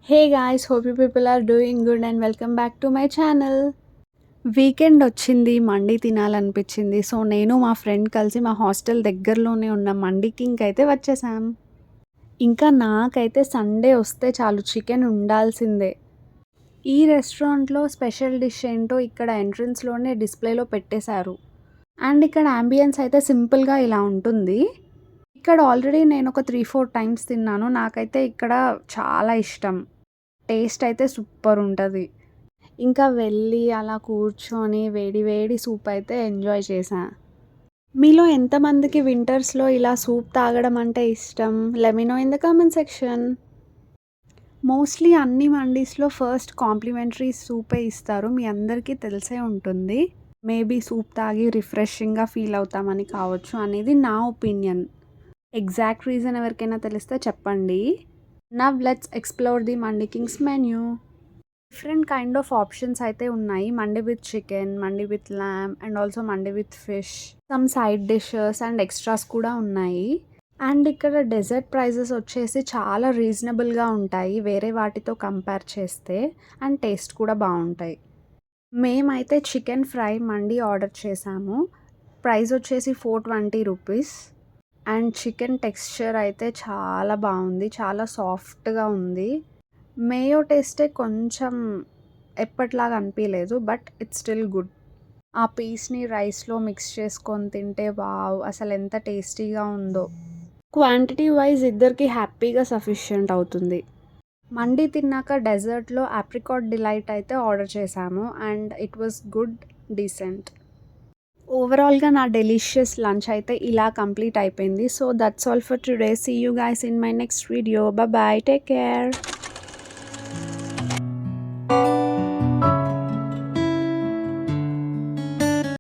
Hey guys, hope you people are doing good and welcome back to my channel. Weekend వచ్చింది, మండి తినాలనిపించింది. So నేను మా friend కలిసి మా హాస్టల్ దగ్గరలోనే ఉన్న మండి కింగ్ అయితే వచ్చేసాం. ఇంకా నాకైతే సండే వస్తే చాలు, చికెన్ ఉండాల్సిందే. ఈ రెస్టారెంట్లో స్పెషల్ డిష్ ఏంటో ఇక్కడ ఎంట్రన్స్లోనే డిస్ప్లేలో పెట్టేశారు. అండ్ ఇక్కడ అంబియన్స్ అయితే సింపుల్గా ఇలా ఉంటుంది. ఇక్కడ ఆల్రెడీ నేను ఒక 3-4 టైమ్స్ తిన్నాను. నాకైతే ఇక్కడ చాలా ఇష్టం. టేస్ట్ అయితే సూపర్ ఉంటుంది. ఇంకా వెళ్ళి అలా కూర్చొని వేడి వేడి సూప్ అయితే ఎంజాయ్ చేశా. మీలో ఎంతమందికి వింటర్స్లో ఇలా సూప్ తాగడం అంటే ఇష్టం? Let me know in the comment section. Mostly అన్ని మండీస్లో ఫస్ట్ కాంప్లిమెంటరీ సూపే ఇస్తారు, మీ అందరికీ తెలిసే ఉంటుంది. మేబీ సూప్ తాగి రిఫ్రెషింగ్గా ఫీల్ అవుతామని కావచ్చు అనేది నా ఒపీనియన్. ఎగ్జాక్ట్ రీజన్ ఎవరికైనా తెలిస్తే చెప్పండి. Now let's explore the mandi kings menu. Different kind of options అయితే ఉన్నాయి. Mandi with chicken, mandi with lamb and also mandi with fish. Some side dishes and extras కూడా ఉన్నాయి. అండ్ ఇక్కడ dessert prices వచ్చేసి చాలా రీజనబుల్గా ఉంటాయి వేరే వాటితో కంపేర్ చేస్తే. అండ్ టేస్ట్ కూడా బాగుంటాయి. మేమైతే చికెన్ ఫ్రై మండి ఆర్డర్ చేసాము. ప్రైస్ వచ్చేసి 420 రూపీస్. అండ్ చికెన్ టెక్స్చర్ అయితే చాలా బాగుంది, చాలా సాఫ్ట్గా ఉంది. మేయో టేస్టే కొంచెం ఎప్పటిలాగా అనిపించలేదు, బట్ ఇట్స్ స్టిల్ గుడ్. ఆ పీస్ని రైస్లో మిక్స్ చేసుకొని తింటే వావ్, అసలు ఎంత టేస్టీగా ఉందో. క్వాంటిటీ వైజ్ ఇద్దరికి హ్యాపీగా సఫిషియంట్ అవుతుంది. మండి తిన్నాక డెజర్ట్లో ఆప్రికాట్ డిలైట్ అయితే ఆర్డర్ చేశాము. And it was good, decent. ఓవరాల్గా నా డెలిషియస్ లంచ్ అయితే ఇలా కంప్లీట్ అయిపోయింది. So that's all for today. See you guys in my next video. Bye, take care.